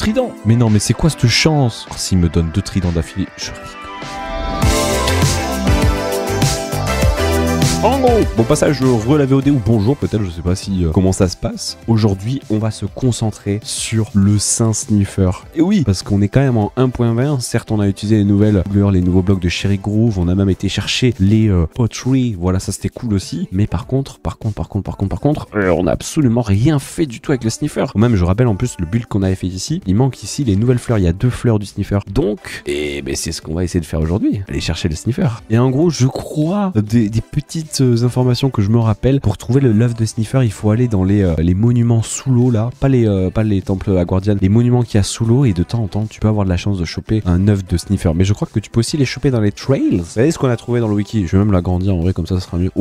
Trident. Mais non, mais c'est quoi cette chance? Oh, s'il me donne 2 tridents d'affilée, je rigole. En gros, bon passage re la VOD ou bonjour peut-être, je sais pas si comment ça se passe. Aujourd'hui, on va se concentrer sur le Saint Sniffer. Et oui, parce qu'on est quand même en 1.20. Certes, on a utilisé les nouveaux blocs de Cherry Groove. On a même été chercher les pottery. Voilà, ça c'était cool aussi. Mais par contre, on a absolument rien fait du tout avec le Sniffer. Même, je rappelle en plus le build qu'on avait fait ici. Il manque ici les nouvelles fleurs. Il y a 2 fleurs du Sniffer. Donc, ben, c'est ce qu'on va essayer de faire aujourd'hui. Aller chercher le Sniffer. Et en gros, je crois des petites informations que je me rappelle. Pour trouver l'œuf de Sniffer, il faut aller dans les monuments sous l'eau là, pas les temples à Guardian, les monuments qu'il y a sous l'eau, et de temps en temps tu peux avoir de la chance de choper un œuf de Sniffer. Mais je crois que tu peux aussi les choper dans les trails. Vous savez ce qu'on a trouvé dans le wiki? Je vais même l'agrandir en vrai, comme ça sera mieux.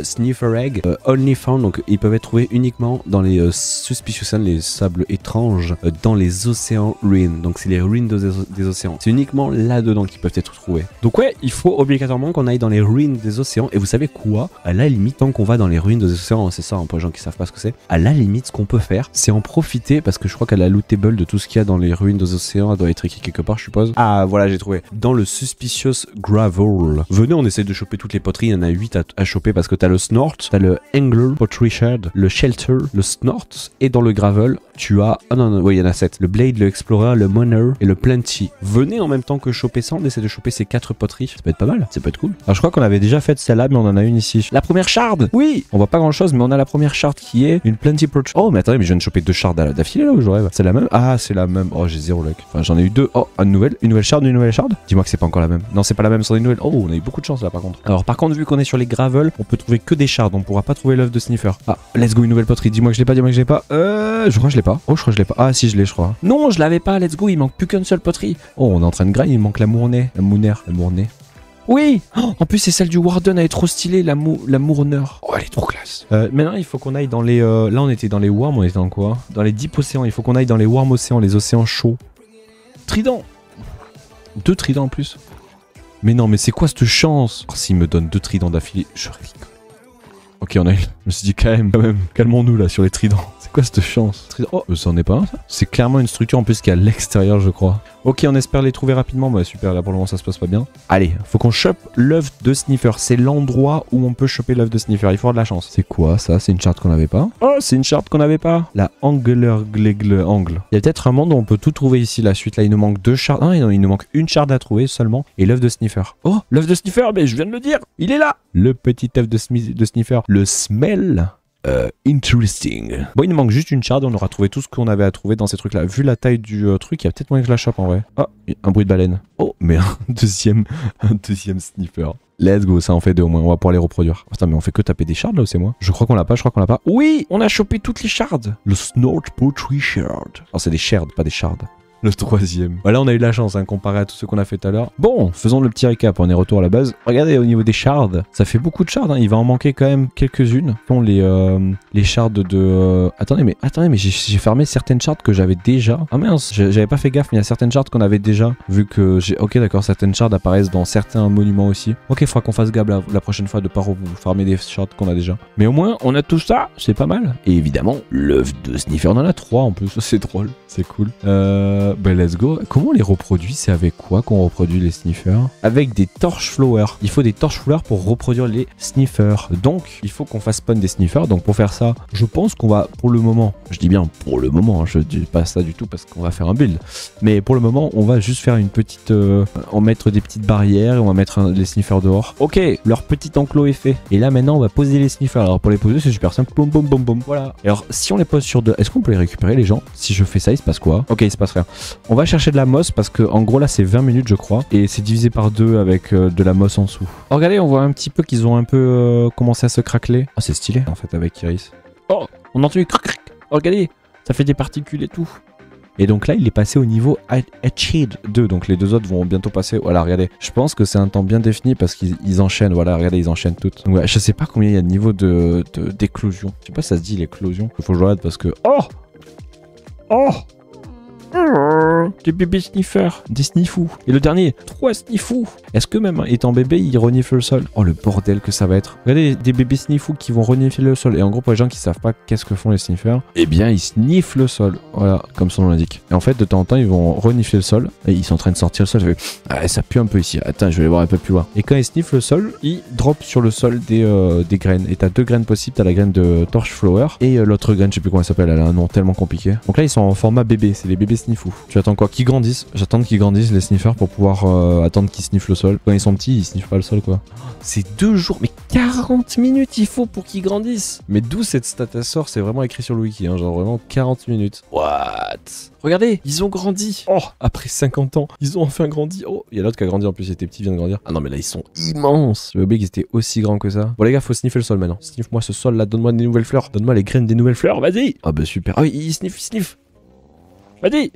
Sniffer egg only found, donc ils peuvent être trouvés uniquement dans les suspicious sands, les sables étranges, dans les océans ruines. Donc c'est les ruines des océans. C'est uniquement là-dedans qu'ils peuvent être trouvés. Donc ouais, il faut obligatoirement qu'on aille dans les ruines des océans. Et vous savez quoi? À la limite, tant qu'on va dans les ruines des océans, c'est ça, hein, pour les gens qui savent pas ce que c'est, à la limite, ce qu'on peut faire, c'est en profiter, parce que je crois qu'à la loot table de tout ce qu'il y a dans les ruines des océans, elle doit être écrit quelque part, je suppose. Ah, voilà, j'ai trouvé. Dans le Suspicious Gravel. Venez, on essaie de choper toutes les poteries, il y en a 8 à choper, parce que t'as le Snort, t'as le Angler, Pottery Shard, le Shelter, le Snort, et dans le Gravel, tu as... Ah non, oui, il y en a 7. Le Blade, le Explorer, le Moner et le Plenty. Venez en même temps que choper ça, on essaie de choper ces 4 poteries. Ça peut être pas mal, ça peut être cool. Alors je crois qu'on avait déjà fait celle-là, mais on en a une ici. La première shard. Oui, on voit pas grand chose, mais on a la première shard qui est une Plenty Perch. Oh, mais attendez, mais je viens de choper 2 shards d'affilée là où je rêve. C'est la même? Ah, c'est la même. Oh, j'ai 0 luck. Enfin, j'en ai eu 2. Oh, une nouvelle shard, une nouvelle shard. Dis-moi que c'est pas encore la même. Non, c'est pas la même, c'en est une nouvelle. Oh, on a eu beaucoup de chance là par contre. Alors, par contre, vu qu'on est sur les gravel, on peut trouver que des shards. On pourra pas trouver l'œuf de Sniffer. Ah, let's go, une nouvelle poterie. Dis-moi que je l'ai pas, dis-moi que je l'ai pas. Je crois que je l'ai pas. Oh, je crois que je l'ai pas. Ah, si, je l'ai, je crois. Non, je l'avais pas. Let's go, il manque plus qu'une seule poterie. Oh, on est en train de grind, il manque la Mournet. La Mournet. Oui, oh, en plus c'est celle du Warden, elle est trop stylée, la Mourner. Oh, elle est trop classe. Maintenant il faut qu'on aille dans les... là on était dans les worms, on était dans quoi? Dans les deep océans, il faut qu'on aille dans les worms océans, les océans chauds. Trident. 2 tridents en plus. Mais non, mais c'est quoi cette chance? Oh, s'il me donne 2 tridents d'affilée, je rigole. Ok, on a eu... Je me suis dit quand même, calmons-nous là sur les tridents. C'est quoi cette chance? Oh, ça en est pas un ça? C'est clairement une structure en plus qui est à l'extérieur je crois. Ok, on espère les trouver rapidement. Bah super, là pour le moment ça se passe pas bien. Allez, faut qu'on chope l'œuf de Sniffer. C'est l'endroit où on peut choper l'œuf de Sniffer. Il faut avoir de la chance. C'est quoi ça? C'est une charte qu'on avait pas? Oh, c'est une charte qu'on avait pas. La Angler Angle. Il y a peut-être un monde où on peut tout trouver ici. La suite là, il nous manque 2 chartes. Non, il nous manque une charte à trouver seulement. Et l'œuf de Sniffer. Oh, l'œuf de Sniffer, mais je viens de le dire. Il est là. Le petit œuf de Sniffer. Le smell. Interesting. Bon, il nous manque juste une shard, on aura trouvé tout ce qu'on avait à trouver dans ces trucs là. Vu la taille du truc, il y a peut-être moyen que je la chope en vrai. Oh, un bruit de baleine. Oh, mais un deuxième Sniffer. Let's go, ça en fait 2 au moins, on va pouvoir les reproduire. Putain, mais on fait que taper des shards là ou c'est moi? Je crois qu'on l'a pas, Oui, on a chopé toutes les shards. Le Snort Pottery Shard. Oh, c'est des shards, pas des shards. Le 3e. Voilà, on a eu de la chance hein, comparé à tout ce qu'on a fait tout à l'heure. Bon, faisons le petit récap. On est retour à la base. Regardez au niveau des shards, ça fait beaucoup de shards. Hein. Il va en manquer quand même quelques-unes. Font les shards de. Attendez, mais j'ai fermé certaines shards que j'avais déjà. Ah mince, j'avais pas fait gaffe, mais il y a certaines shards qu'on avait déjà. Vu que j'ai. Ok, d'accord, certaines shards apparaissent dans certains monuments aussi. Ok, il faudra qu'on fasse gaffe la prochaine fois de pas farmer des shards qu'on a déjà. Mais au moins, on a tout ça. C'est pas mal. Et évidemment, l'œuf de Sniffer, on en a 3 en plus. C'est drôle. C'est cool. Ben let's go. Comment on les reproduit? C'est avec quoi qu'on reproduit les Sniffers? Avec des torch flowers. Il faut des torch flowers pour reproduire les Sniffers. Donc, il faut qu'on fasse spawn des Sniffers. Donc, pour faire ça, je pense qu'on va, pour le moment, je dis bien pour le moment, hein, je dis pas ça du tout parce qu'on va faire un build. Mais pour le moment, on va juste faire une petite... on va mettre des petites barrières et on va mettre les Sniffers dehors. Ok, leur petit enclos est fait. Et là, maintenant, on va poser les Sniffers. Alors, pour les poser, c'est super simple. Boum, boum, boum, boum. Voilà. Et alors, si on les pose sur deux, est-ce qu'on peut les récupérer, les gens? Si je fais ça, il se passe quoi? Ok, il se passe rien. On va chercher de la mosse parce que en gros là c'est 20 minutes je crois et c'est divisé par 2 avec de la mosse en dessous. Oh, regardez, on voit un petit peu qu'ils ont un peu commencé à se craqueler. Oh, c'est stylé en fait avec Iris. Oh, on entend du cric cric. Oh, regardez, ça fait des particules et tout. Et donc là il est passé au niveau Achieved 2, donc les 2 autres vont bientôt passer. Voilà, regardez, je pense que c'est un temps bien défini parce qu'ils enchaînent. Voilà, regardez, ils enchaînent toutes. Donc ouais, je sais pas combien il y a de niveau d'éclosion. Je sais pas si ça se dit l'éclosion. Il faut que je regarde parce que... Oh, des bébés sniffers, des sniffous. Et le dernier, 3 sniffous. Est-ce que même étant bébé, il renifle le sol? Oh, le bordel que ça va être. Regardez, des bébés sniffous qui vont renifler le sol. Et en gros, pour les gens qui savent pas qu'est-ce que font les sniffers, eh bien, ils sniffent le sol. Voilà, comme son nom l'indique. Et en fait, de temps en temps, ils vont renifler le sol. Et ils sont en train de sortir le sol. Ah, ça pue un peu ici. Attends, je vais aller voir un peu plus loin. Et quand ils sniffent le sol, ils droppent sur le sol des graines. Et t'as 2 graines possibles. T'as la graine de torchflower et l'autre graine, je sais plus comment elle s'appelle. Elle a un nom tellement compliqué. Donc là, ils sont en format bébé. C'est les bébés sniffous. Tu attends quoi? Qu'ils grandissent. J'attends qu'ils grandissent les sniffers pour pouvoir attendre qu'ils sniffent le sol. Quand ils sont petits, ils sniffent pas le sol quoi. C'est 2 jours. Mais 40 minutes il faut pour qu'ils grandissent. Mais d'où cette stat sort? C'est vraiment écrit sur le wiki. Hein, genre vraiment 40 minutes. What? Regardez, ils ont grandi. Oh, après 50 ans, ils ont enfin grandi. Oh, il y a l'autre qui a grandi en plus, il était petit, vient de grandir. Ah non, mais là, ils sont immenses. J'avais oublié qu'ils étaient aussi grands que ça. Bon, les gars, faut sniffer le sol maintenant. Sniffe-moi ce sol là, donne-moi des nouvelles fleurs. Donne-moi les graines des nouvelles fleurs, vas-y. Ah bah super. Ah oui, il sniffe. Vas-y.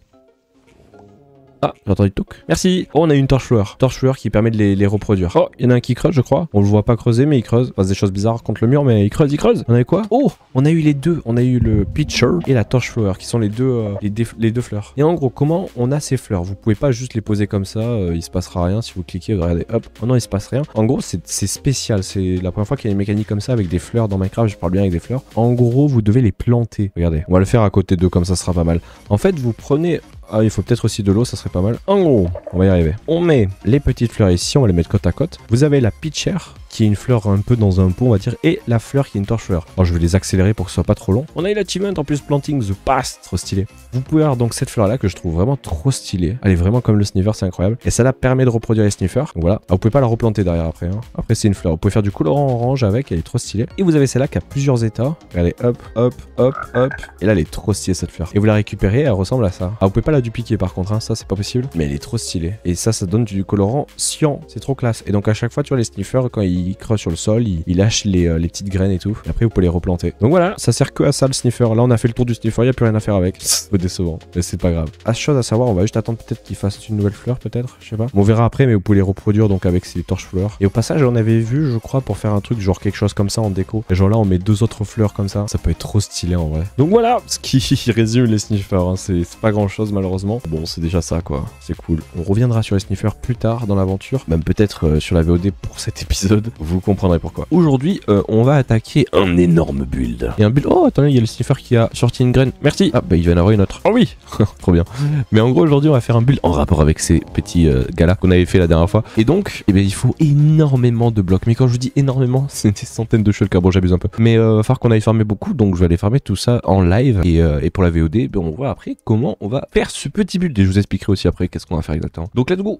Ah, j'ai entendu toc. Merci. Oh, on a une torchflower. Torchflower qui permet de les reproduire. Oh, il y en a un qui creuse, je crois. On le voit pas creuser, mais il creuse. Il passe des choses bizarres contre le mur, mais il creuse. On a eu quoi? Oh, on a eu les deux. On a eu le pitcher et la torchflower qui sont les deux fleurs. Et en gros, comment on a ces fleurs? Vous pouvez pas juste les poser comme ça. Il se passera rien si vous cliquez. Regardez, hop. Oh non, il se passe rien. En gros, c'est spécial. C'est la première fois qu'il y a une mécanique comme ça avec des fleurs dans Minecraft. Je parle bien avec des fleurs. En gros, vous devez les planter. Regardez, on va le faire à côté d'eux comme ça sera pas mal. En fait, vous prenez... Ah, il faut peut-être aussi de l'eau, ça serait pas mal. En gros, on va y arriver. On met les petites fleurs ici, on va les mettre côte à côte. Vous avez la pitcher, qui est une fleur un peu dans un pot, on va dire, et la fleur qui est une torchflower. Alors, je vais les accélérer pour que ce soit pas trop long. On a eu l'achievement en plus planting the past, trop stylé. Vous pouvez avoir donc cette fleur là que je trouve vraiment trop stylée. Elle est vraiment comme le sniffer, c'est incroyable. Et ça la permet de reproduire les sniffers. Donc voilà. Alors, vous pouvez pas la replanter derrière après. Hein. Après, c'est une fleur. Vous pouvez faire du colorant orange avec, elle est trop stylée. Et vous avez celle-là qui a plusieurs états. Regardez, hop, hop, hop, hop. Et là, elle est trop stylée cette fleur. Et vous la récupérez, elle ressemble à ça. Alors, vous pouvez pas la dupliquer par contre. Hein. Ça c'est pas possible, mais elle est trop stylée et ça donne du colorant cyan, c'est trop classe. Et donc à chaque fois tu vois les sniffers quand ils creusent sur le sol ils lâchent les petites graines et tout et après vous pouvez les replanter. Donc voilà, ça sert que à ça le sniffer. Là on a fait le tour du sniffer, il y a plus rien à faire avec. C'est peu décevant mais c'est pas grave. À chose à savoir, on va juste attendre peut-être qu'il fasse une nouvelle fleur peut-être, je sais pas, on verra après, mais vous pouvez les reproduire donc avec ces torchflowers. Et au passage on avait vu je crois pour faire un truc genre quelque chose comme ça en déco, et genre là on met 2 autres fleurs comme ça peut être trop stylé en vrai. Donc voilà ce qui résume les sniffers, hein. C'est pas grand chose malheureusement. Bon c'est déjà ça quoi. C'est cool. On reviendra sur les sniffers plus tard dans l'aventure, même peut-être sur la VOD pour cet épisode. Vous comprendrez pourquoi. Aujourd'hui, on va attaquer un énorme build. Et un build... Oh, attendez, il y a le sniffer qui a sorti une graine. Merci. Ah, bah il va y en avoir une autre. Oh oui. Trop bien. Mais en gros, aujourd'hui, on va faire un build en rapport avec ces petits gars-là qu'on avait fait la dernière fois. Et donc, eh bien, il faut énormément de blocs. Mais quand je vous dis énormément, c'est des centaines de shulkers. Bon, j'abuse un peu. Mais il va falloir qu'on aille farmer beaucoup. Donc, je vais aller farmer tout ça en live. Et pour la VOD, ben, on voit après comment on va faire ce petit build. Et je vous expliquerai aussi après qu'est-ce qu'on va faire exactement. Donc let's go.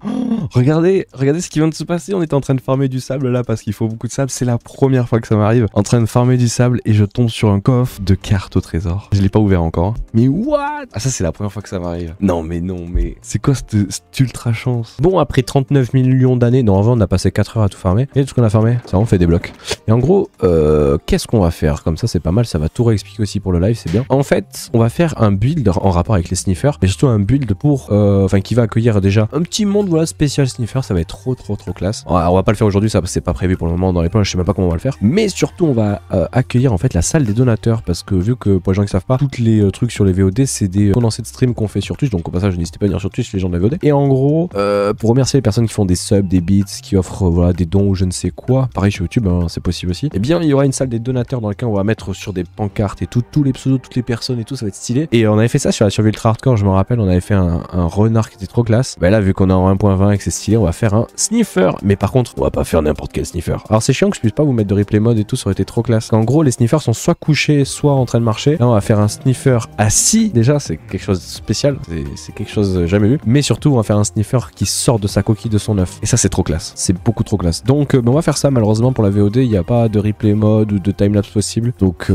Regardez ce qui vient de se passer. On était en train de farmer du sable là parce qu'il faut beaucoup de sable. C'est la première fois que ça m'arrive. En train de farmer du sable et je tombe sur un coffre de cartes au trésor. Je l'ai pas ouvert encore. Hein. Mais what? Ah ça c'est la première fois que ça m'arrive. Non mais c'est quoi cette ultra chance? Bon après 39 millions d'années, non en vrai on a passé 4 heures à tout farmer. Et tout ce qu'on a farmé, ça on fait des blocs. Et en gros, qu'est-ce qu'on va faire? Comme ça c'est pas mal, ça va tout réexpliquer aussi pour le live, c'est bien. En fait, on va faire un build en rapport avec les sniffers, mais surtout un build pour, enfin qui va accueillir déjà un petit monde voilà spécial sniffer, ça va être trop classe. On va pas le faire aujourd'hui, ça c'est pas prévu pour le moment dans les plans, je sais même pas comment on va le faire. Mais surtout on va accueillir en fait la salle des donateurs parce que vu que pour les gens qui savent pas, tous les trucs sur les VOD c'est des condensés de stream qu'on fait sur Twitch, donc au passage n'hésitez pas à venir sur Twitch les gens de la VOD. Et en gros pour remercier les personnes qui font des subs, des bits, qui offrent voilà des dons ou je ne sais quoi, pareil sur YouTube hein, c'est possible aussi. Et bien il y aura une salle des donateurs dans laquelle on va mettre sur des pancartes et tous les pseudos, toutes les personnes et tout, ça va être stylé. Et on avait fait ça sur la survie ultra hardcore, je me rappelle, on avait fait un renard qui était trop classe. Bah là vu qu'on est en 1.20 et que c'est stylé, on va faire un sniffer. Mais par contre on va pas faire n'importe quel sniffer. Alors c'est chiant que je puisse pas vous mettre de replay mode et tout, ça aurait été trop classe. En gros les sniffers sont soit couchés soit en train de marcher. Là on va faire un sniffer assis, déjà c'est quelque chose de spécial, c'est quelque chose jamais vu. Mais surtout on va faire un sniffer qui sort de sa coquille de son œuf. Et ça c'est trop classe, c'est beaucoup trop classe. Donc on va faire ça, malheureusement pour la VOD il n'y a pas de replay mode ou de timelapse possible. Donc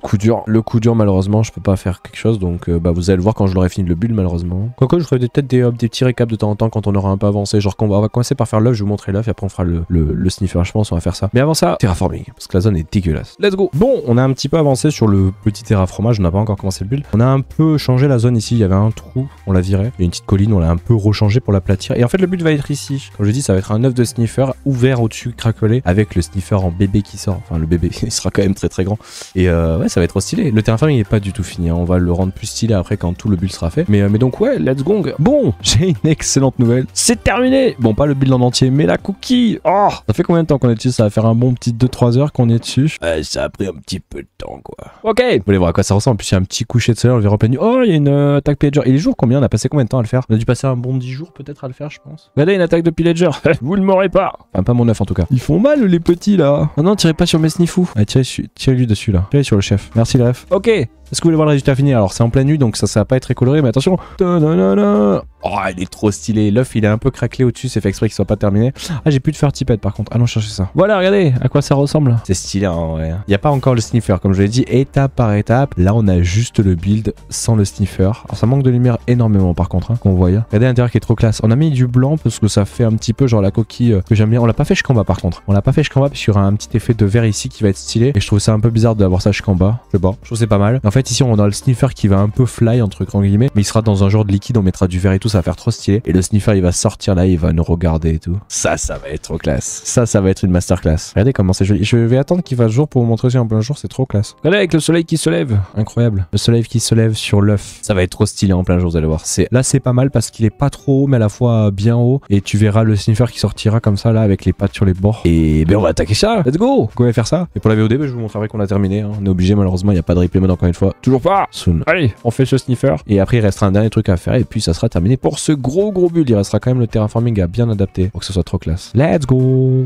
coup dur, le coup dur malheureusement je peux pas faire quelque chose. Donc bah vous allez le voir quand je l'aurai fini le build malheureusement. Quoique je ferai peut-être des petits récaps de temps en temps quand on aura un peu avancé. Genre qu'on va commencer par faire l'œuf, je vais vous montrer l'œuf et après on fera le sniffer. sniffer, je pense on va faire ça. Mais avant ça, terraforming, parce que la zone est dégueulasse. Let's go. Bon, on a un petit peu avancé sur le petit terraformage, on n'a pas encore commencé le build. On a un peu changé la zone ici, il y avait un trou, on l'a viré. Il y a une petite colline, on l'a un peu rechangé pour l'aplatir. Et en fait le but va être ici. Comme je dis, ça va être un œuf de sniffer ouvert au-dessus, craquelé, avec le sniffer en bébé qui sort. Enfin le bébé, il sera quand même très très grand. Et ouais, ça va être trop stylé. Le terraforming n'est pas du tout fini, hein. On va le rendre plus stylé après quand tout le build sera fait. Mais donc ouais, let's go. Bon, j'ai une excellente nouvelle. C'est terminé. Bon, pas le build en entier, mais la cookie. Oh, ça fait combien de temps qu'on est dessus? Ça va faire un bon petit 2-3 heures qu'on est dessus. Ça a pris un petit peu de temps, quoi. Ok. Vous voulez voir à quoi ça ressemble? En plus, il y a un petit coucher de soleil, on le verra en pleine nuit. Oh, il y a une attaque pillager. Et les jours, combien? On a passé combien de temps à le faire? On a dû passer un bon 10 jours peut-être à le faire, je pense. Regardez, une attaque de pillager. Vous ne m'aurez pas. Enfin, pas mon œuf en tout cas. Ils font mal, les petits là. Oh non, tirez pas sur mes sniffous. Allez, tirez-lui dessus là. Tirez sur le chef. Merci, le ref. Ok. Est-ce que vous voulez voir le résultat fini? Alors c'est en pleine nuit donc ça va pas être très coloré, mais attention. Oh, il est trop stylé. L'œuf il est un peu craquelé au-dessus, c'est fait exprès qu'il soit pas terminé. Ah, j'ai plus de fertipède par contre. Ah non, cherchez ça. Voilà, regardez à quoi ça ressemble. C'est stylé en vrai. Il n'y a pas encore le sniffer comme je l'ai dit, étape par étape. Là on a juste le build sans le sniffer. Alors ça manque de lumière énormément par contre, hein, qu'on voit. Regardez l'intérieur qui est trop classe. On a mis du blanc parce que ça fait un petit peu genre la coquille que j'aime bien. On l'a pas fait jusqu'en bas par contre. On l'a pas fait jusqu'en bas parce qu'il y aura un petit effet de vert ici qui va être stylé. Et je trouve ça un peu bizarre d'avoir ça jusqu'en bas. Je sais pas. Je trouve c'est pas mal. En fait ici on a le sniffer qui va un peu fly entre grands guillemets, mais il sera dans un genre de liquide, on mettra du verre et tout, ça va faire trop stylé. Et le sniffer il va sortir là, il va nous regarder et tout. Ça va être trop classe. Ça va être une masterclass. Regardez comment c'est joli. Je vais attendre qu'il fasse jour pour vous montrer aussi en plein jour, c'est trop classe. Regardez avec le soleil qui se lève. Incroyable. Le soleil qui se lève sur l'œuf. Ça va être trop stylé en plein jour, vous allez voir. Là c'est pas mal parce qu'il est pas trop haut, mais à la fois bien haut. Et tu verras le sniffer qui sortira comme ça là avec les pattes sur les bords. Et ben on va attaquer ça. Let's go. On va faire ça. Et pour la VOD, je vous montrerai qu'on a terminé. Hein. On est obligé malheureusement, il n'y a pas de replay mode encore une fois. Toujours pas. Soon. Allez, on fait ce sniffer. Et après il restera un dernier truc à faire et puis ça sera terminé pour ce gros build. Il restera quand même le terraforming à bien adapter pour que ce soit trop classe. Let's go.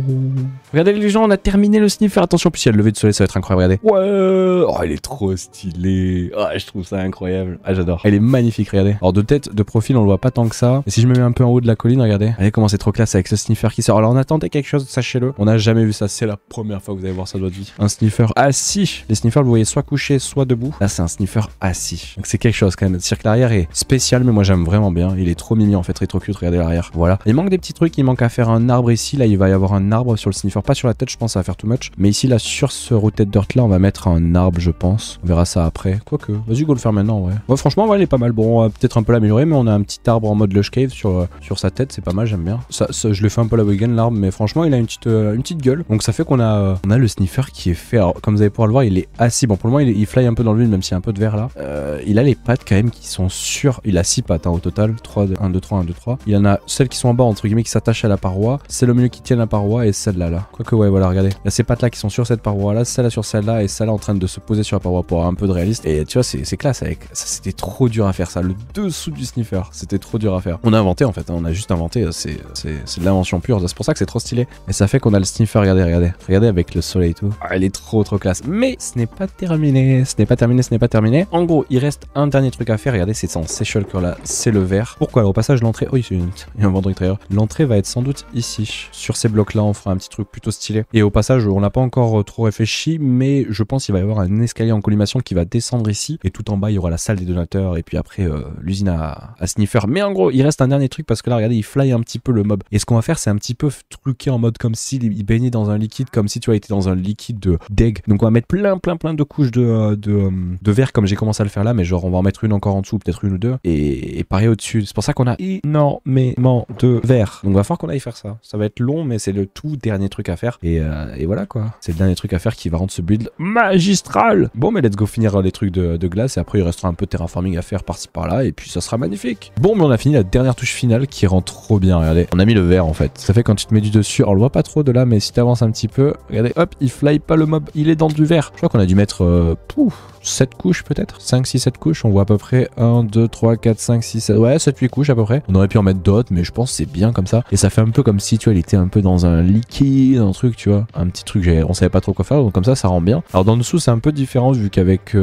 Regardez les gens, on a terminé le sniffer. Attention, puis il y a le lever de soleil, ça va être incroyable. Regardez. Ouais. Oh, il est trop stylé. Oh, je trouve ça incroyable. Ah, j'adore. Elle est magnifique, regardez. Alors de tête, de profil, on le voit pas tant que ça. Et si je me mets un peu en haut de la colline, regardez. Regardez comment c'est trop classe avec ce sniffer qui sort. Alors on attendait quelque chose, sachez-le. On n'a jamais vu ça. C'est la première fois que vous allez voir ça de votre vie. Un sniffer assis. Les sniffers, vous voyez soit couché, soit debout. Là, c'est un sniffer assis. Donc c'est quelque chose quand même. Le cirque arrière est spécial, mais moi j'aime vraiment bien. Il est trop mignon en fait, très trop cute. Regardez l'arrière. Voilà. Il manque des petits trucs. Il manque à faire un arbre ici. Là, il va y avoir un arbre sur le sniffer. Pas sur la tête, je pense, ça va faire too much. Mais ici, là, sur ce rooted dirt là, on va mettre un arbre, je pense. On verra ça après. Quoique, vas-y, go le faire maintenant, ouais. Ouais, franchement, ouais, il est pas mal. Bon, on va peut-être un peu l'améliorer, mais on a un petit arbre en mode lush cave sur sa tête. C'est pas mal, j'aime bien. Ça, je le fais un peu la vegan, l'arbre, mais franchement, il a une petite gueule. Donc ça fait qu'on a le sniffer qui est fait. Alors, comme vous allez pouvoir le voir, il est assis. Bon, pour le moment, il fly un peu dans le vide, même s'il y a un peu de verre là. Il a les pattes quand même qui sont sur. Il a 6 pattes hein, au total. 1, 2, 3, 1, 2, 3. Il y en a celles qui sont en bas, entre guillemets, qui s'attachent à la paroi. Celle au milieu qui tient la paroi et celle-là. Là. Quoique, ouais, voilà, regardez. Il y a ces pattes là qui sont sur cette paroi là, celle-là sur celle-là et celle-là en train de se poser sur la paroi pour avoir un peu de réaliste. Et tu vois, c'est classe avec. Ça, c'était trop dur à faire ça. Le dessous du sniffer, c'était trop dur à faire. On a inventé en fait, hein, on a juste inventé. C'est de l'invention pure. C'est pour ça que c'est trop stylé. Et ça fait qu'on a le sniffer, regardez avec le soleil et tout. Ah, il est trop classe. Mais ce n'est pas terminé. Ce n'est pas terminé. En gros, il reste un dernier truc à faire. Regardez, c'est ça en Seychelles que là, c'est le vert. Pourquoi? Alors, au passage, l'entrée. Oh, il y a un vendeur intérieur. L'entrée va être sans doute ici. Sur ces blocs là, on fera un petit truc plutôt stylé. Et au passage, on n'a pas encore trop réfléchi, mais je pense qu'il va y avoir un escalier en collimation qui va descendre ici. Et tout en bas, il y aura la salle des donateurs. Et puis après, l'usine à sniffer. Mais en gros, il reste un dernier truc parce que là, regardez, il fly un petit peu le mob. Et ce qu'on va faire, c'est un petit peu truquer en mode comme s'il baignait dans un liquide, comme si tu as été dans un liquide d'egg. Donc on va mettre plein de couches de verre comme j'ai commencé à le faire là, mais genre on va en mettre une encore en dessous, peut-être une ou deux, et pareil au-dessus. C'est pour ça qu'on a énormément de verre. Donc il va falloir qu'on aille faire ça. Ça va être long, mais c'est le tout dernier truc à faire. Et voilà quoi. C'est le dernier truc à faire qui va rendre ce build magistral. Bon, mais let's go finir les trucs de glace, et après il restera un peu de terraforming à faire par-ci par-là, et puis ça sera magnifique. Bon, mais on a fini la dernière touche finale qui rend trop bien. Regardez, on a mis le verre en fait. Ça fait quand tu te mets du dessus, alors on le voit pas trop de là, mais si tu avances un petit peu, regardez, hop, il fly pas le mob, il est dans du verre. Je crois qu'on a dû mettre 7 couches peut-être, 5, 6, 7 couches, on voit à peu près 1, 2, 3, 4, 5, 6, 7, ouais 7, 8 couches à peu près. On aurait pu en mettre d'autres, mais je pense que c'est bien comme ça. Et ça fait un peu comme si tu vois, il était un peu dans un liquide, un truc, tu vois, un petit truc, on savait pas trop quoi faire, donc comme ça rend bien. Alors dans le dessous c'est un peu différent vu qu'avec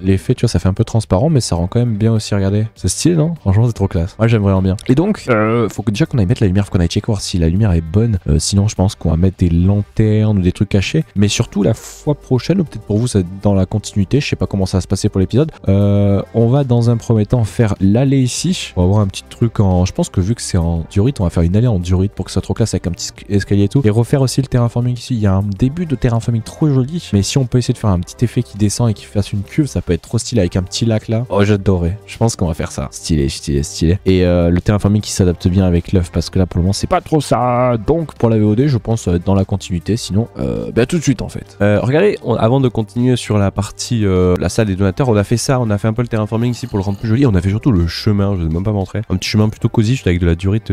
l'effet, tu vois, ça fait un peu transparent, mais ça rend quand même bien aussi, regardez. C'est stylé, non? Franchement c'est trop classe. Moi j'aime vraiment bien. Et donc, faut que déjà qu'on aille mettre la lumière, faut qu'on aille checker voir si la lumière est bonne. Sinon je pense qu'on va mettre des lanternes ou des trucs cachés. Mais surtout la fois prochaine, ou peut-être pour vous c'est dans la continuité, je sais pas pas comment ça va se passer pour l'épisode. On va dans un premier temps faire l'allée ici. On va avoir un petit truc en... Je pense que vu que c'est en diorite, on va faire une allée en diorite pour que ça soit trop classe avec un petit escalier et tout. Et refaire aussi le terraforming ici. Il y a un début de terraforming trop joli. Mais si on peut essayer de faire un petit effet qui descend et qui fasse une cuve, ça peut être trop stylé avec un petit lac là. Oh, j'adorerais. Je pense qu'on va faire ça. Stylé, stylé, stylé. Et le terraforming qui s'adapte bien avec l'œuf parce que là pour le moment c'est pas trop ça. Donc pour la VOD, je pense dans la continuité. Sinon, tout de suite en fait. Regardez, avant de continuer sur la partie la salle des donateurs, on a fait ça. On a fait un peu le terraforming ici pour le rendre plus joli. On a fait surtout le chemin. Je ne vais même pas montrer. Un petit chemin plutôt cosy, juste avec de la durite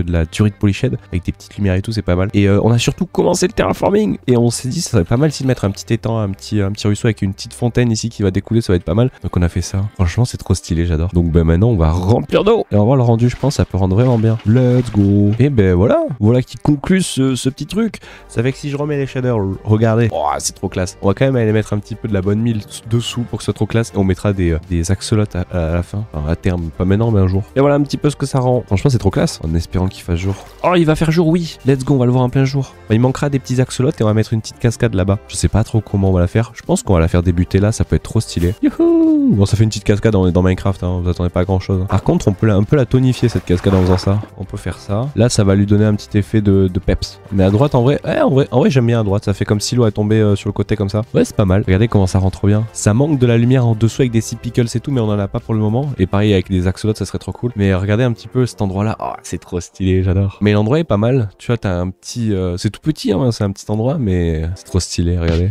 polished, avec des petites lumières et tout, c'est pas mal. Et on a surtout commencé le terraforming et on s'est dit ça serait pas mal ici de mettre un petit étang, un petit ruisseau avec une petite fontaine ici qui va découler, ça va être pas mal. Donc on a fait ça. Franchement, c'est trop stylé, j'adore. Donc maintenant on va remplir d'eau et on va voir le rendu. Je pense ça peut rendre vraiment bien. Let's go. Et voilà qui conclut ce petit truc. Ça fait que si je remets les shaders, regardez, oh, c'est trop classe. On va quand même aller mettre un petit peu de la bonne mille dessous pour que ce soit trop classe et on mettra des axolotes à la fin, enfin à terme, pas maintenant mais un jour. Et voilà un petit peu ce que ça rend. Franchement c'est trop classe, en espérant qu'il fasse jour. Oh, il va faire jour, oui. Let's go, on va le voir en plein jour. Il manquera des petits axolotes et on va mettre une petite cascade là-bas. Je sais pas trop comment on va la faire. Je pense qu'on va la faire débuter là, ça peut être trop stylé. Youhou. Bon, ça fait une petite cascade dans Minecraft, hein. Vous attendez pas à grand chose. Par contre, on peut un peu la tonifier cette cascade en faisant ça. On peut faire ça. Là, ça va lui donner un petit effet de peps. Mais à droite, en vrai, j'aime bien à droite. Ça fait comme si l'eau est tombée sur le côté comme ça. Ouais, c'est pas mal. Regardez comment ça rend trop bien. Ça manque de la lumière en dessous avec des sea pickles et tout, mais on en a pas pour le moment. Et pareil avec des axolotes, ça serait trop cool. Mais regardez un petit peu cet endroit-là. Oh, c'est trop stylé, j'adore. Mais l'endroit est pas mal. Tu vois, t'as un petit, c'est tout petit, hein, c'est un petit endroit, mais c'est trop stylé. Regardez.